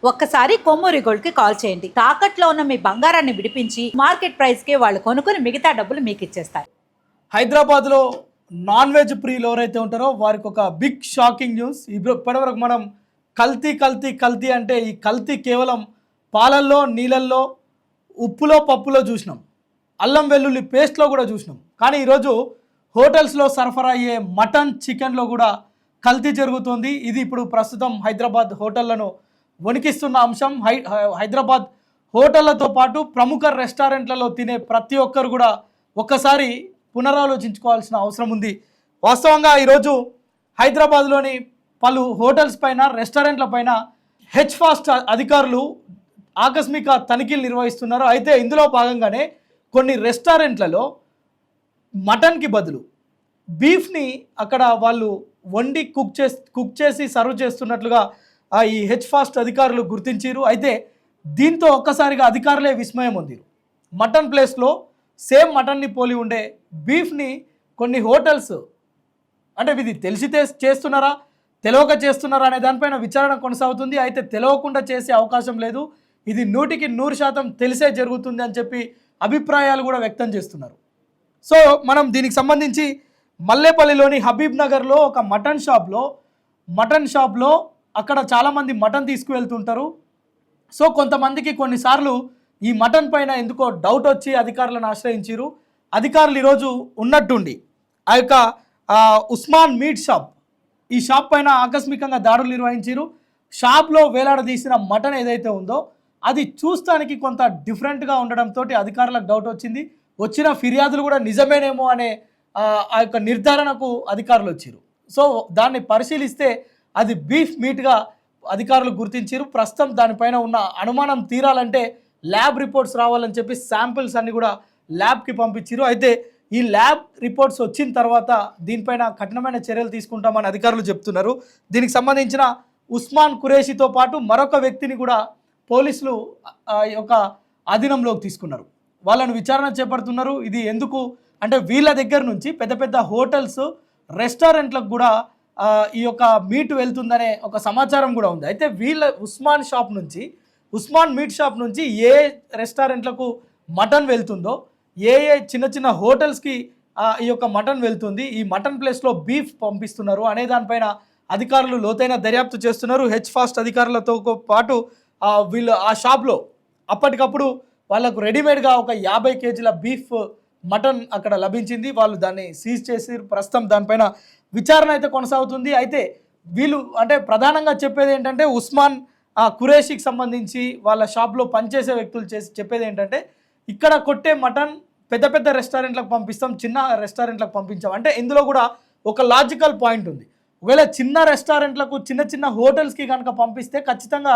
ఒక్కసారి కొమ్మూరి గోల్డ్ కి కాల్ చేయండి. తాకట్లో ఉన్న మీ బంగారాన్ని విడిపించి మార్కెట్ ప్రైస్ కి వాళ్ళు కొనుక్కుని మిగతా డబ్బులు మీకు ఇచ్చేస్తారు. హైదరాబాద్లో నాన్ వెజ్ ప్రియులు ఎవరైతే ఉంటారో వారికి ఒక బిగ్ షాకింగ్ న్యూస్. ఇప్పటివరకు మనం కల్తీ అంటే ఈ కల్తీ కేవలం పాలల్లో, నీళ్ళల్లో, ఉప్పులో, పప్పులో చూసినాం, అల్లం వెల్లుల్లి పేస్ట్లో కూడా చూసినాం. కానీ ఈరోజు హోటల్స్లో సరఫరా అయ్యే మటన్, చికెన్లో కూడా కల్తీ జరుగుతుంది. ఇది ఇప్పుడు ప్రస్తుతం హైదరాబాద్ హోటళ్లను వణికిస్తున్న అంశం. హైదరాబాద్ హోటళ్లతో పాటు ప్రముఖ రెస్టారెంట్లలో తినే ప్రతి ఒక్కరు కూడా ఒక్కసారి పునరాలోచించుకోవాల్సిన అవసరం ఉంది. వాస్తవంగా ఈరోజు హైదరాబాద్లోని పలు హోటల్స్ పైన, రెస్టారెంట్ల పైన హెచ్ ఫాస్ట్ అధికారులు ఆకస్మిక తనిఖీలు నిర్వహిస్తున్నారు. అయితే ఇందులో భాగంగానే కొన్ని రెస్టారెంట్లలో మటన్కి బదులు బీఫ్ని అక్కడ వాళ్ళు వండి కుక్ చేసి సర్వ్ చేస్తున్నట్లుగా ఈ హెచ్ ఫాస్ట్ అధికారులు గుర్తించారు. అయితే దీంతో ఒక్కసారిగా అధికారులే విస్మయం పొందారు. మటన్ ప్లేస్లో సేమ్ మటన్ని పోలి ఉండే బీఫ్ని కొన్ని హోటల్స్, అంటే ఇది తెలిసి చేస్తున్నారా, తెలియక చేస్తున్నారా అనే దానిపైన విచారణ కొనసాగుతుంది. అయితే తెలియకుండా చేసే అవకాశం లేదు, ఇది 100% తెలిసే జరుగుతుంది అని చెప్పి అభిప్రాయాలు కూడా వ్యక్తం చేస్తున్నారు. సో మనం దీనికి సంబంధించి మల్లేపల్లిలోని హబీబ్ నగర్లో ఒక మటన్ షాప్లో అక్కడ చాలామంది మటన్ తీసుకువెళ్తుంటారు. సో కొంతమందికి కొన్నిసార్లు ఈ మటన్ పైన ఎందుకో డౌట్ వచ్చి అధికారులను ఆశ్రయించారు. అధికారులు ఈరోజు ఉన్నట్టుండి ఆ యొక్క ఉస్మాన్ మీట్ షాప్, ఈ షాప్ పైన ఆకస్మికంగా దాడులు నిర్వహించారు. షాప్లో వేలాడదీసిన మటన్ ఏదైతే ఉందో అది చూస్తానికి కొంత డిఫరెంట్గా ఉండడంతో అధికారులకు డౌట్ వచ్చింది. వచ్చిన ఫిర్యాదులు కూడా నిజమేనేమో అనే ఆ యొక్క నిర్ధారణకు అధికారులు వచ్చారు. సో దాన్ని పరిశీలిస్తే అది బీఫ్ మీట్గా అధికారులు గుర్తించారు. ప్రస్తుతం దానిపైన ఉన్న అనుమానం తీరాలంటే ల్యాబ్ రిపోర్ట్స్ రావాలని చెప్పి శాంపిల్స్ అన్ని కూడా ల్యాబ్కి పంపించారు. అయితే ఈ ల్యాబ్ రిపోర్ట్స్ వచ్చిన తర్వాత దీనిపైన కఠినమైన చర్యలు తీసుకుంటామని అధికారులు చెప్తున్నారు. దీనికి సంబంధించిన ఉస్మాన్ ఖురేషితో పాటు మరొక వ్యక్తిని కూడా పోలీసులు యొక్క అధీనంలోకి తీసుకున్నారు. వాళ్ళను విచారణ చేపడుతున్నారు. ఇది ఎందుకు అంటే వీళ్ళ దగ్గర నుంచి పెద్ద పెద్ద హోటల్స్, రెస్టారెంట్లకు కూడా ఈ యొక్క మీట్ వెళ్తుందనే ఒక సమాచారం కూడా ఉంది. అయితే వీళ్ళ ఉస్మాన్ మీట్ షాప్ నుంచి ఏ రెస్టారెంట్లకు మటన్ వెళ్తుందో, ఏ చిన్న చిన్న హోటల్స్కి ఈ యొక్క మటన్ వెళ్తుంది, ఈ మటన్ ప్లేస్లో బీఫ్ పంపిస్తున్నారు అనే దానిపైన అధికారులు లోతైన దర్యాప్తు చేస్తున్నారు. హెచ్ ఫాస్ట్ అధికారులతో పాటు వీళ్ళు ఆ షాప్లో అప్పటికప్పుడు వాళ్ళకు రెడీమేడ్గా ఒక 50 కేజీల బీఫ్ మటన్ అక్కడ లభించింది. వాళ్ళు దాన్ని సీజ్ చేసి ప్రస్తుతం దానిపైన విచారణ అయితే కొనసాగుతుంది. అయితే వీళ్ళు అంటే ప్రధానంగా చెప్పేది ఏంటంటే ఉస్మాన్ ఖురేషికి సంబంధించి వాళ్ళ షాప్లో పనిచేసే వ్యక్తులు చెప్పేది ఏంటంటే ఇక్కడ కొట్టే మటన్ పెద్ద పెద్ద రెస్టారెంట్లకు పంపిస్తాం, చిన్న రెస్టారెంట్లకు పంపించాం. అంటే ఇందులో కూడా ఒక లాజికల్ పాయింట్ ఉంది. ఒకవేళ చిన్న రెస్టారెంట్లకు, చిన్న హోటల్స్కి కనుక పంపిస్తే ఖచ్చితంగా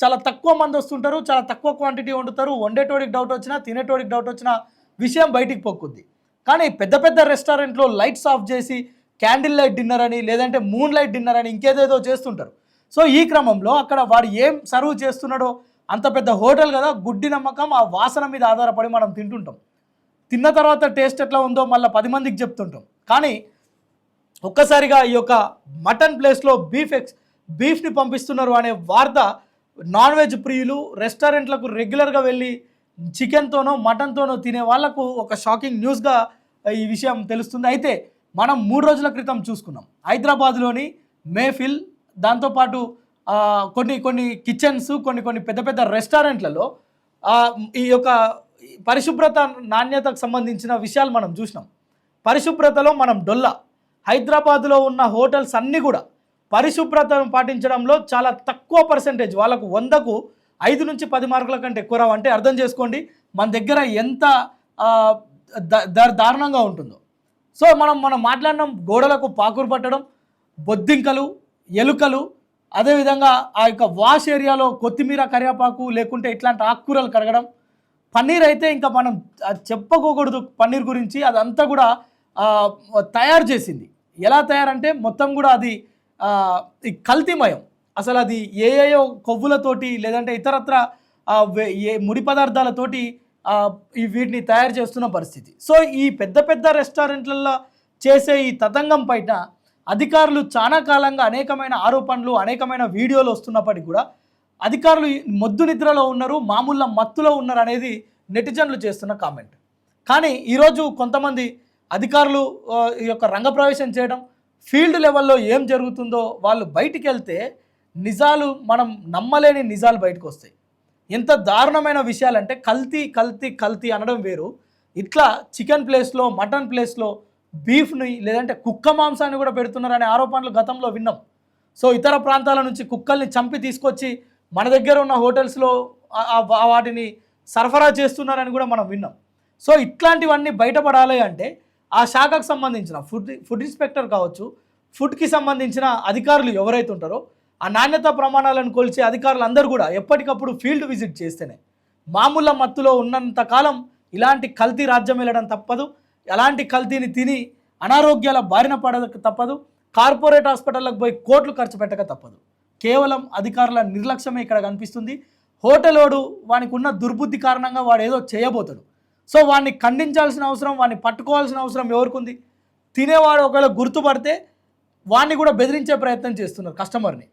చాలా తక్కువ మంది వస్తుంటారు, చాలా తక్కువ క్వాంటిటీ వండుతారు. వండేటోడికి డౌట్ వచ్చినా, తినేటోడికి డౌట్ వచ్చినా విషయం బయటికి పొక్కుద్ది. కానీ పెద్ద పెద్ద రెస్టారెంట్లో లైట్స్ ఆఫ్ చేసి క్యాండిల్ లైట్ డిన్నర్ అని, లేదంటే మూన్ లైట్ డిన్నర్ అని ఇంకేదేదో చేస్తుంటారు. సో ఈ క్రమంలో అక్కడ వాడు ఏం సర్వ్ చేస్తున్నాడో, అంత పెద్ద హోటల్ కదా, గుడ్డి నమ్మకం, ఆ వాసన మీద ఆధారపడి మనం తింటుంటాం. తిన్న తర్వాత టేస్ట్ ఎట్లా ఉందో మళ్ళీ 10 మందికి చెప్తుంటాం. కానీ ఒక్కసారిగా ఈ యొక్క మటన్ ప్లేస్లో బీఫ్ని పంపిస్తున్నారు అనే వార్త నాన్ వెజ్ ప్రియులు, రెస్టారెంట్లకు రెగ్యులర్గా వెళ్ళి చికెన్తోనో మటన్తోనో తినే వాళ్లకు ఒక షాకింగ్ న్యూస్గా ఈ విషయం తెలుస్తుంది. అయితే మనం 3 రోజుల క్రితం చూసుకున్నాం హైదరాబాద్లోని మేఫిల్, దాంతోపాటు కొన్ని కిచెన్స్, కొన్ని పెద్ద పెద్ద రెస్టారెంట్లలో ఈ యొక్క పరిశుభ్రత, నాణ్యతకు సంబంధించిన విషయాలు మనం చూసినాం. పరిశుభ్రతలో మనం డొల్లా. హైదరాబాద్లో ఉన్న హోటల్స్ అన్నీ కూడా పరిశుభ్రతను పాటించడంలో చాలా తక్కువ పర్సెంటేజ్, వాళ్ళకు 100కు 5 నుంచి 10 మార్కుల కంటే ఎక్కువ రావు. అంటే అర్థం చేసుకోండి మన దగ్గర ఎంత దారుణంగా ఉంటుందో. సో మనం మాట్లాడినాం, గోడలకు పాకురు పట్టడం, బొద్దింకలు, ఎలుకలు, అదేవిధంగా ఆ యొక్క వాష్ ఏరియాలో కొత్తిమీర, కరివేపాకు లేకుంటే ఇట్లాంటి ఆకుకూరలు కడగడం. పన్నీర్ అయితే ఇంకా మనం చెప్పుకోకూడదు పన్నీర్ గురించి. అదంతా కూడా తయారు చేసింది. ఎలా తయారంటే మొత్తం కూడా అది కల్తీమయం. అసలు అది ఏయో కొవ్వులతోటి లేదంటే ఇతరత్ర ముడి పదార్థాలతోటి వీటిని తయారు చేస్తున్న పరిస్థితి. సో ఈ పెద్ద పెద్ద రెస్టారెంట్లలో చేసే ఈ తతంగం పైన అధికారులు చాలా కాలంగా అనేకమైన ఆరోపణలు అనేకమైన వీడియోలు వస్తున్నప్పటికీ కూడా అధికారులు మొద్దు నిద్రలో ఉన్నారు, మామూలు మత్తులో ఉన్నారు అనేది నెటిజన్లు చేస్తున్న కామెంట్. కానీ ఈరోజు కొంతమంది అధికారులు ఈ యొక్క రంగప్రవేశం చేయడం, ఫీల్డ్ లెవెల్లో ఏం జరుగుతుందో వాళ్ళు బయటికి వెళ్తే నిజాలు, మనం నమ్మలేని నిజాలు బయటకు వస్తాయి. ఎంత దారుణమైన విషయాలంటే కల్తీ కల్తీ కల్తీ అనడం వేరు, ఇట్లా చికెన్ ప్లేస్లో, మటన్ ప్లేస్లో బీఫ్ని లేదంటే కుక్క మాంసాన్ని కూడా పెడుతున్నారనే ఆరోపణలు గతంలో విన్నాం. సో ఇతర ప్రాంతాల నుంచి కుక్కల్ని చంపి తీసుకొచ్చి మన దగ్గర ఉన్న హోటల్స్లో వాటిని సరఫరా చేస్తున్నారని కూడా మనం విన్నాం. సో ఇట్లాంటివన్నీ బయటపడాలి అంటే ఆ శాఖకు సంబంధించిన ఫుడ్ ఇన్స్పెక్టర్ కావచ్చు, ఫుడ్కి సంబంధించిన అధికారులు ఎవరైతే ఉంటారో ఆ నాణ్యతా ప్రమాణాలను కొలిచే అధికారులు అందరూ కూడా ఎప్పటికప్పుడు ఫీల్డ్ విజిట్ చేస్తేనే, మామూలు మత్తులో ఉన్నంత కాలం ఇలాంటి కల్తీ రాజ్యం వెళ్ళడం తప్పదు. అలాంటి కల్తీని తిని అనారోగ్యాల బారిన పడక తప్పదు. కార్పొరేట్ హాస్పిటళ్ళకు పోయి కోట్లు ఖర్చు పెట్టక తప్పదు. కేవలం అధికారుల నిర్లక్ష్యమే ఇక్కడ కనిపిస్తుంది. హోటలోడు వానికి ఉన్న దుర్బుద్ధి కారణంగా వాడు ఏదో చేయబోతాడు. సో వాడిని ఖండించాల్సిన అవసరం, వాడిని పట్టుకోవాల్సిన అవసరం ఎవరికి ఉంది? తినేవాడు ఒకవేళ గుర్తుపడితే వాడిని కూడా బెదిరించే ప్రయత్నం చేస్తున్నారు కస్టమర్ని.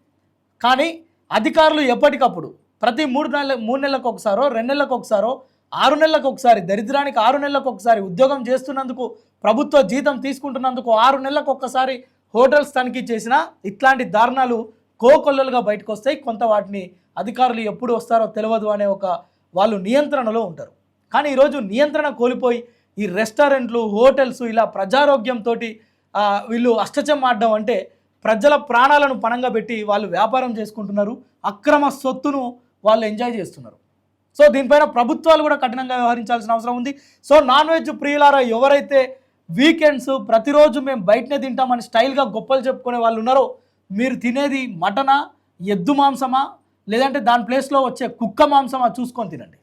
కానీ అధికారులు ఎప్పటికప్పుడు ప్రతి 3 నెలలకు ఒకసారో, 2 నెలలకు ఒకసారో, 6 నెలలకు ఒకసారి, దరిద్రానికి 6 నెలలకు ఒకసారి, ఉద్యోగం చేస్తున్నందుకు, ప్రభుత్వ జీతం తీసుకుంటున్నందుకు 6 నెలలకు ఒక్కసారి హోటల్స్ తనిఖీ చేసినా ఇట్లాంటి దారుణాలు కోకొల్లలుగా బయటకు వస్తాయి. కొంత వాటిని అధికారులు ఎప్పుడు వస్తారో తెలియదు అనే ఒక వాళ్ళు నియంత్రణలో ఉంటారు. కానీ ఈరోజు నియంత్రణ కోల్పోయి ఈ రెస్టారెంట్లు, హోటల్స్ ఇలా ప్రజారోగ్యంతో వీళ్ళు అష్టచమ్మ ఆడడం అంటే ప్రజల ప్రాణాలను పణంగా పెట్టి వాళ్ళు వ్యాపారం చేసుకుంటున్నారు, అక్రమ సొత్తును వాళ్ళు ఎంజాయ్ చేస్తున్నారు. సో దీనిపైన ప్రభుత్వాలు కూడా కఠినంగా వ్యవహరించాల్సిన అవసరం ఉంది. సో నాన్ వెజ్ ప్రియులారా, ఎవరైతే వీకెండ్స్ ప్రతిరోజు మేము బయటనే తింటామని స్టైల్గా గొప్పలు చెప్పుకునే వాళ్ళు ఉన్నారో, మీరు తినేది మటనా, ఎద్దు మాంసమా, లేదంటే దాని ప్లేస్లో వచ్చే కుక్క మాంసమా చూసుకొని తినండి.